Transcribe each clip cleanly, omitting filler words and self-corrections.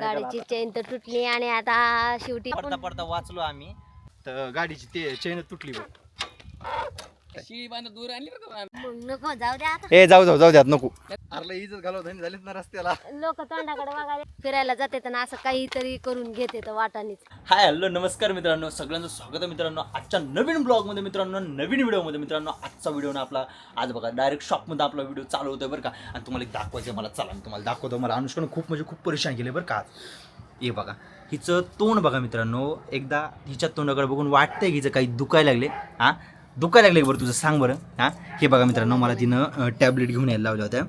गाडीची चेन तर तुटली आणि आता शेवटी पडता पडता वाचलो आम्ही तर गाडीची ते चेन तुटली बघ. दूर आणली मग नको जाऊ द्या आता. ए जाऊ द्यात नको. अरे इज्जत घालवत झालीत ना रस्त्याला. लोक तोंडाकडे बघायला फिरायला जाते तर असं काहीतरी करून घेते तर वाटानीच. हाय हॅलो नमस्कार मित्रांनो, सगळ्यांचं स्वागत आहे मित्रांनो आजच्या नवीन ब्लॉगमध्ये. मित्रांनो नवीन व्हिडिओमध्ये मित्रांनो आजचा व्हिडिओ ना आपला आज बघा डायरेक्ट शॉपमध्ये आपला व्हिडिओ चालू होतोय बरं का. आणि तुम्हाला एक दाखवायचं आहे मला, चला मी तुम्हाला दाखवतो. मला अनुष्कानं खूप म्हणजे खूप परेशान केले बरं का आज. हे बघा हिचं तोंड बघा मित्रांनो, एकदा हिच्या तोंडाकडे बघून वाटतंय की हिचं काही दुखायला लागले. हां दुखायला लागले बरं तुझं सांग बरं. हां हे बघा मित्रांनो, मला तिनं टॅबलेट घेऊन यायला लावल्या होत्या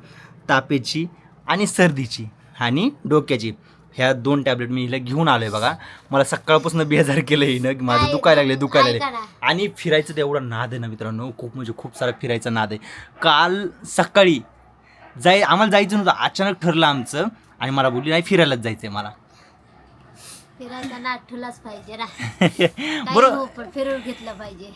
तापेची आणि सर्दीची आणि डोक्याची. ह्या 2 टॅबलेट मी हिला घेऊन आलोय बघा. मला सकाळपासून बेजार केलं हिनं की माझं दुखायला लागले. आणि फिरायचं तेवढा नाद आहे ना मित्रांनो, खूप म्हणजे खूप सारा फिरायचा नाद आहे. काल सकाळी आम्हाला जायचं नव्हतं, अचानक ठरलं आमचं आणि मला बोलली नाही फिरायलाच जायचंय मला. फिरायचा नाद ठुलाच पाहिजे ना. बरोबर फिरून घेतलं पाहिजे.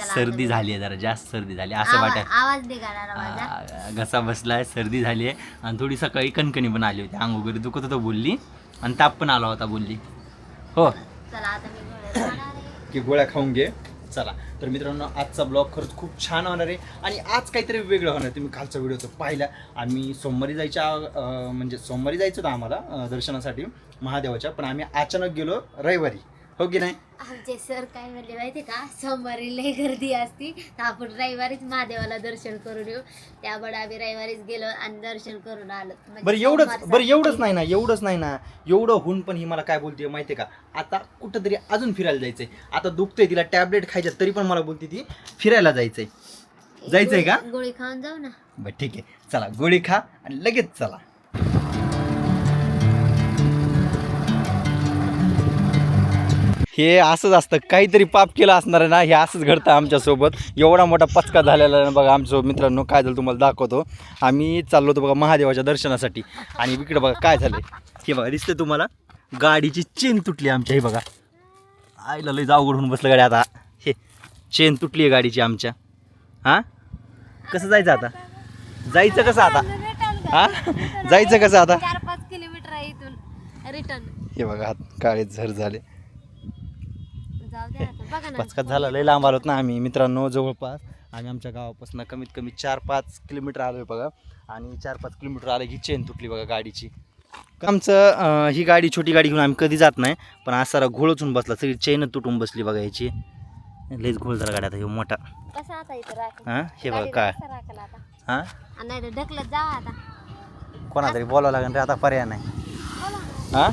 सर्दी झाली आहे, जरा जास्त सर्दी झाली असं वाटत. आवाज निघाला माझा, घसा बसलाय, सर्दी झाली आहे आणि थोडी सकाळी कणकणी पण आली होती, अंग वगैरे दुखत होतं बोलली आणि ताप पण आला होता बोलली. हो चला आता मी गोळ्या खाणार आहे. की गोळ्या खाऊन घे. चला तर मित्रांनो आजचा ब्लॉग खरंच खूप छान होणार आहे आणि आज काहीतरी वेगळं होणार. तुम्ही कालचा व्हिडिओ तर पाहिला. आम्ही सोमवारी सोमवारी जायचं होतं आम्हाला दर्शनासाठी महादेवाच्या, पण आम्ही अचानक गेलो रविवारी. हो की नाही? आमचे सर काय म्हणले माहिती का, सोमवारी लय गर्दी असती तर आपण रविवारीच महादेवाला दर्शन करून येऊ. त्यामुळे आम्ही रविवारीच गेलो आणि दर्शन करून आलो. बरं एवढंच नाही ना एवढं होऊन पण ही मला काय बोलते माहितीये का, आता कुठंतरी अजून फिरायला जायचंय. आता दुखतंय तिला, टॅबलेट खायच्या तरी पण मला बोलते ती फिरायला जायचंय का. गोळी खाऊन जाऊ ना. बरं ठीक आहे, चला गोळी खा आणि लगेच चला. हे असंच असतं, काहीतरी पाप केलं असणार आहे ना, हे असंच घडतं आमच्यासोबत. एवढा मोठा पचका झालेला आहे बघा आमच्यासोबत. मित्रांनो काय झालं तुम्हाला दाखवतो. आम्ही चाललो होतो बघा महादेवाच्या दर्शनासाठी आणि इकडे बघा काय झालं. हे बघा दिसतं तुम्हाला, गाडीची चेन तुटली आमच्या. हे बघा आईला लय अवघड होऊन बसलं गाडी आता. हे चेन तुटली आहे गाडीची आमच्या. हां कसं जायचं आता, जायचं कसं आता, हां जायचं कसं आता. 4-5 किलोमीटर आहे इथून रिटर्न. हे बघा हात काळे झर झाले. जाऊ दे आता, बघा ना पचकात झाला, लय लांब आलोत ना आम्ही मित्रांनो. जवळपास आम्ही आमच्या गावापासून कमीत कमी 4-5 किलोमीटर आलोय बघा. आणि 4-5 किलोमीटर आलं की चेन तुटली बघा गाडीची. आमचं ही गाडी छोटी गाडी घेऊन आम्ही कधी जात नाही, पण आज सारा घोळचून बसला, सगळी चेन तुटून बसली बघा याची. लयच घोळ झाला गाडी आता हे मोठा. कसं आता इथं राख. हां हे बघा काय. हां नाही तर ढकलत जावा आता. कोणातरी बोलावं लागेल रे आता, पर्याय नाही. हां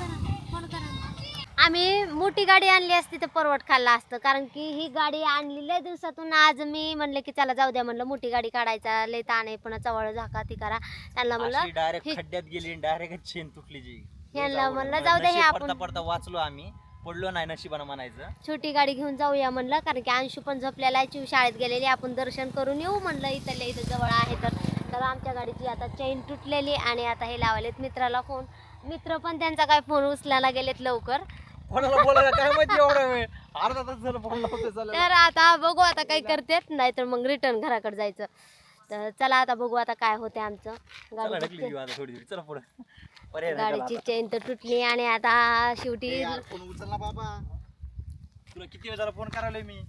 आम्ही मोठी गाडी आणली असती तर परवड खाल्ला असतं, कारण की ही गाडी आणली लय दिवसातून. आज मी म्हणले की चला जाऊ द्या, म्हणलं मोठी गाडी काढायचा लय ताण आहे, पुन्हा चवळ झाका ती करा. त्यांना म्हणलं डायरेक्ट खड्ड्यात गेली, डायरेक्ट चेन तुटली जी. यांना म्हणलं जाऊ दे, हे आपण पडता वाचलो आम्ही, पडलो नाही नशिबानं म्हणायचं. छोटी गाडी घेऊन जाऊया म्हणलं, कारण की अंशू पण झोपलेला आहे, चिव शाळेत गेलेली, आपण दर्शन करून येऊ म्हणलं. इथल्या इथं जवळ आहे तर आमच्या गाडीची आता चेन तुटलेली आणि आता हे लावलेत मित्राला फोन. मित्र पण त्यांचा काय फोन उचलायला गेलेत लवकर. कोणाला बोलायला काय माहिती एवढा वेळ, अर्धा तास झालं फोन लावतोय. तर आता बघू आता काय करतेत, नाहीतर मग रिटर्न घराकडे जायचं. तर चला आता बघू आता काय होते आमचं. गाडीची चेन तर तुटली आणि आता शेवटी फोन उचल ना बाबा, तुला किती वेळ झाला फोन करायला मी.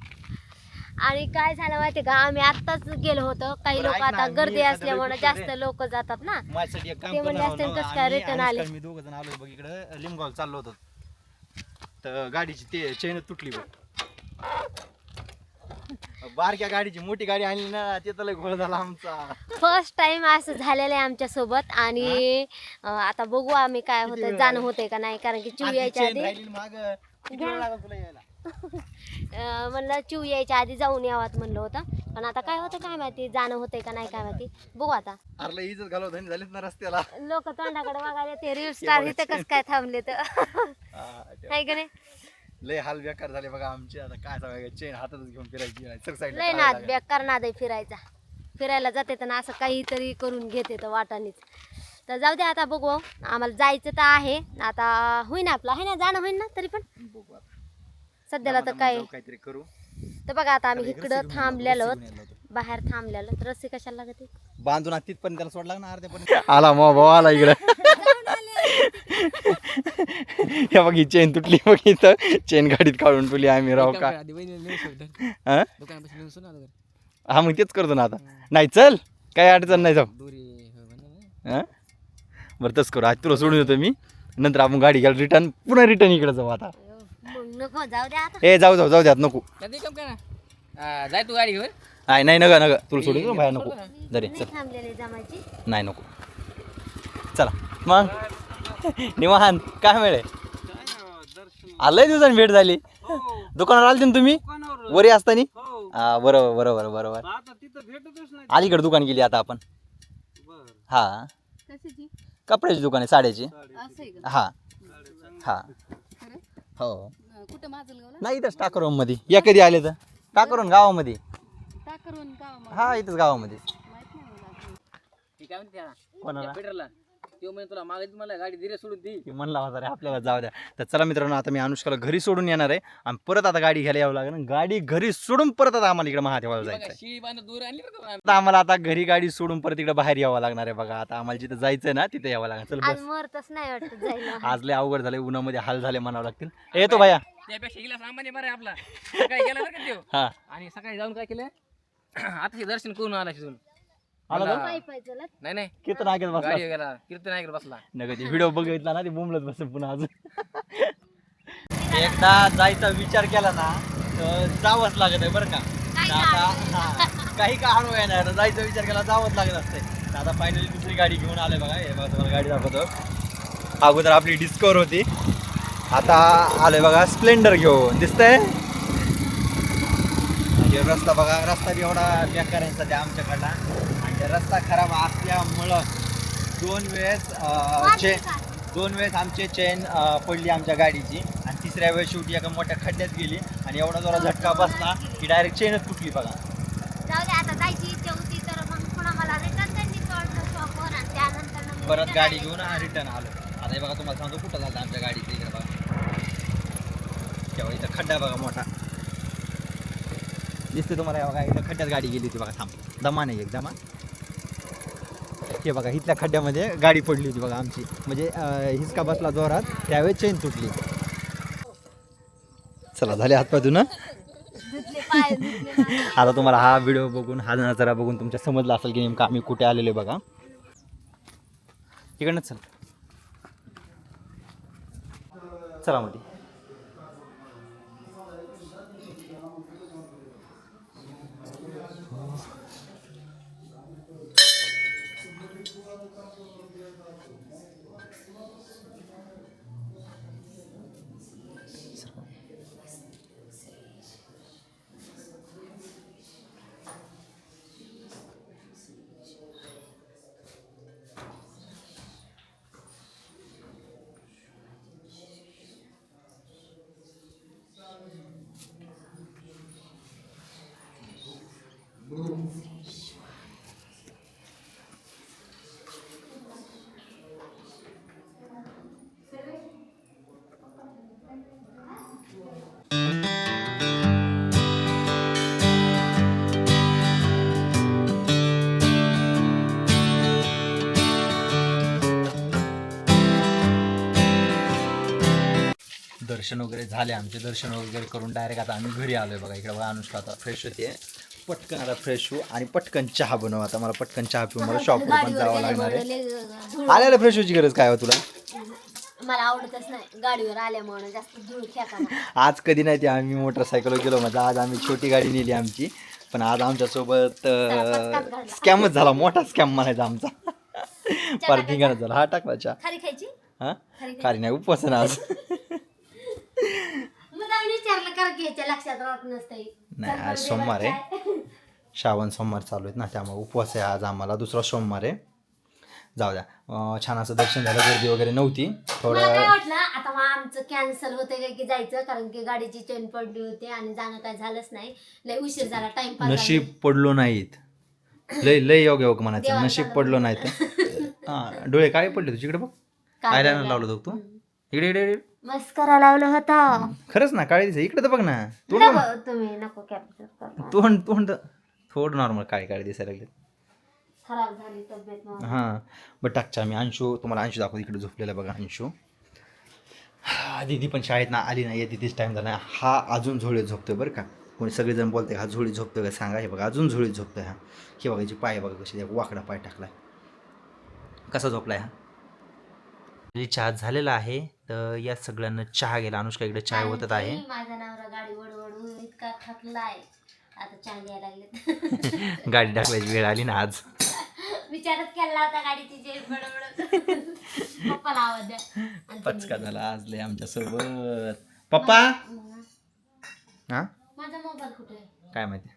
आणि काय झालं माहिती का, आम्ही आत्ताच गेलो होतो. काही लोक आता गर्दी असल्यामुळे जास्त लोक जातात ना, माझ्यासाठी एक काम ते म्हणजे असते कसं काय रिटर्न आले. मी 2 जण आलो बघ इकडे लिमगाव चाललो होतो, तर गाडीची ते चेन तुटली बघ. बारक्या गाडीची मोठी गाडी आणली ना, ते तर लय घोळ झाला आमचा. फर्स्ट टाइम असं झालेलं आहे आमच्या सोबत. आणि आता बघू आम्ही काय होतं, जाणं होते का नाही, कारण की चिव यायच्या आधी म्हणलं चिव यायच्या आधी जाऊन यावात म्हणलं होतं, पण आता काय होतं काय माहिती, जाणं होतंय का नाही काय माहिती, बघू आता. अरे इज्जत घालवत झालीत ना रस्त्याला. लोक तोंडाकडे बघायला ते रील स्टार इथं कसं काय थांबले तर काय का नाही. लय हाल बेकार झाले बघा आमचे. आता काय सांगायचं, चेन हातातच घेऊन फिरायची. लय नाद बेकार नाद आहे फिरायचा. फिरायला जाते तर ना असं काहीतरी करून घेते तर वाटानीच. तर जाऊ दे आता, बघू. आम्हाला जायचं तर आहे आता, होईन आपलं आहे ना, जाणं होईन ना, तरी पण सध्याला तर काय काहीतरी करू. तर बघा आता आम्ही इकडं थांबलेलो, बाहेर थांबलेलो. तर रस्सी कशाला लागते, बांधून तिथपर्यंत त्याला सोडला ना अर्ध्या पण. आला मग भाऊ आला इकडे. हे बघ ही चेन तुटली बघ इथं चेन गाडीत काढून ठेवली आम्ही राव का हा? हा मग तेच करतो ना आता नाही चल काही अडचण नाही जाऊ हा बरं तसं करू आज तुला सोडून देतो मी नंतर आपण गाडी घ्यायला रिटर्न पुन्हा रिटर्न इकडे जाऊ आता मग नको जाऊ द्या आता. ए जाऊ द्यात नको जाय तू गाडी घेऊन नाही नाही नका तुला सोडून देतो बाहेर नको जरी नाही चल थांबलेले जमायची. नाही नको चला मग निवांत काय मिळे आलंय दिवसांनी भेट झाली दुकानावर आलते ना तुम्ही वरी असतानी हा बरोबर अलीकडे दुकान गेली आता आपण हा कशाची कपड्याची दुकान आहे साड्याची असं आहे का? हा हा खरं? हो कुठं माजलगावला नाही इथंच टाकरोम मध्ये या कधी आले तर टाकरून गावामध्ये टाकरून गावामध्ये हा इथंच गावामध्ये माहित नाही मला असं. ठीक आहे म्हणते त्याला कोणाला पेट्रोलला तो म्हणे तुला मागायची मला गाडी धीरे सोडून दी की म्हणला होता रे आपल्याला जाऊ द्या तर चला मित्रांनो आता मी अनुष्काला घरी सोडून येणार आहे आणि परत आता गाडी घ्यायला यावं लागेल गाडी घरी सोडून परत आता आम्हाला इकडे महादेवाला जायचं आहे शिळी बांध दूर आणली बरं का आता आम्हाला आता घरी गाडी सोडून परत इकडे बाहेर यावं लागणार आहे बघा आता आम्हाला जिथं जायचं ना तिथे यावं लागणार चल आज बस मरतच नाही वाटत जायला. आज लय अवघड झाले उन्हामध्ये हाल झाले म्हणावं लागतील येतो भैया त्यापेक्षा गेला सामान्य बरं आहे आपला सकाळी गेला बरं का त्यो हा आणि सकाळी जाऊन काय केलं आता दर्शन करून आला तिथून आला का? पायी पायी चलत. नाही कीर्तन ऐकत बसला गाडी गेला कीर्तन ऐकत बसला नका ते व्हिडिओ बघितला ना ते बोंबलत बसेल पुन्हा अजून एकदा जायचा विचार केला ना तर जावंच लागत आहे बरं का आता हा, काही का हळू येणार जायचा विचार केला जावंच लागत असते तर आता फायनली दुसरी गाडी घेऊन आले बघा हे बघा तुम्हाला गाडी दाखवतो अगोदर आपली डिस्कवर होती आता आलोय बघा स्प्लेंडर घेऊन दिसतंय हे रस्ता बघा रस्ता बी एवढा बेकार आहे सध्या आमच्याकडला आणि ते रस्ता खराब असल्यामुळं दोन वेळेस आमची चेन पडली आमच्या गाडीची आणि तिसऱ्या वेळेस शेवटी एका मोठ्या खड्ड्यात गेली आणि एवढा जोरा झटका बसला की डायरेक्ट चेनच तुटली बघा जाऊ दे आता जायची इच्छा होती तर मग पुन्हा मला रिटर्न त्यांनी कळलं शॉपवर आणि त्यानंतर मग मी परत return गाडी आले. घेऊन रिटर्न आलो आता हे बघा तुम्हाला सांगतो कुठं झालं आमच्या गाडीचं इकडे बघा तेव्हा इथं खड्डा बघा मोठा दिसते तुम्हाला हे बघा इथं खड्ड्यात गाडी गेली होती बघा थांब दमा नाही एक दमा हे बघा इथल्या खड्ड्यामध्ये गाडी पडली होती बघा आमची म्हणजे हिसका बसला जोरात त्यावेळेस चेन तुटली चला झाले हातपाय धुणं धुतले पाय धुतले मागे. आता तुम्हाला हा व्हिडिओ बघून हा नजारा बघून तुमच्या समजला असेल की नेमकं आम्ही कुठे आलेलो आहे बघा इकडनंच चल चला मोठी दर्शन वगैरे झाले आमचे दर्शन वगैरे करून डायरेक्ट आता आम्ही घरी आलोय बघा इकडे बघा अनुष्का आता फ्रेश होते पटकन आता फ्रेश होऊ आणि पटकन चहा बनव आता मला पटकन चहा पिऊन मला शॉपवर पण जावं लागणार आहे आल्याला फ्रेश होची गरज काय हो तुला मला आवडतच नाही गाडीवर आल्यामुळे जास्त धूळ खेळताना. आज कधी नाही ते आम्ही मोटरसायकलवर गेलो म्हणजे आज आम्ही छोटी गाडी नेली आमची पण आज आमच्यासोबत स्कॅमच झाला मोठा स्कॅम म्हणायचा आमचा फार धिंगाणा झाला हा टाकला चहा खारी खायची हा खाली नाही उपवास आहे ना आज मग आम्ही विचारलं कारण की ह्याच्या लक्षात राहत नसतंय. नाही आज सोमवार आहे श्रावण सोमवार चालू आहेत ना त्यामुळे उपवास आहे आज आम्हाला दुसरा सोमवार आहे जाऊ द्या छान असं दर्शन झालं गर्दी वगैरे नव्हती मला काय थोडं वाटलं आता मग आमचं कॅन्सल होते काय की जायचं कारण की गाडीची चेन पडली होती आणि जाणं काय झालंच नाही लय उशीर झाला टाइमपास नशीब पडलो नाहीत लय लय योग योग म्हणायचं देवाला नशीब झालं. पडलो नाही तर हां डोळे काळे पडले तुझ्याकडे बघ काय लावलं होतं तू इकडे इकडे इकडे. मस्करा लावलं होतं खरंच ना काळी दिसे इकडे तर बघ ना तोंड बघ. नको तुम्ही नको कॅप्चर करा तोंड तोंड थोडं नॉर्मल काळी काळी दिसायला लागले खराब झाली तब्येत माझी. हां बरं टाकच्या मी अंशू तुम्हाला अंशू दाखवतो इकडे झोपलेला बघा अंशू. दीदी पण शाळेत ना आली नाही दीदीच टाईम झाला. हा अजून झोळीत झोपतोय बरं का. कोणी सगळेजण बोलते हा झोळीत झोपतोय का सांगा. हे बघा अजून झोळीत झोपतोय हा. हे बघा याची पाय बघा कशी वाकडा पाय टाकलाय. कसा झोपलाय हा. चहा झालेला आहे तर या सगळ्यांना चहा गेला. अनुष्का इकडे चहा होतच आहे. आणि माझा नवरा गाडी वडवडू इतका थकलाय आता चहा घ्यायला लागले. गाडी टाकल्याची वेळ आली ना आज. विचारच केला होता गाडीची जे बडबड. पप्पाला आवाज द्या. आणि पचका झाला आज लय आमच्यासोबत. पप्पा तुम्ही- हां माझा मोबाईल कुठे आहे? काय माहिती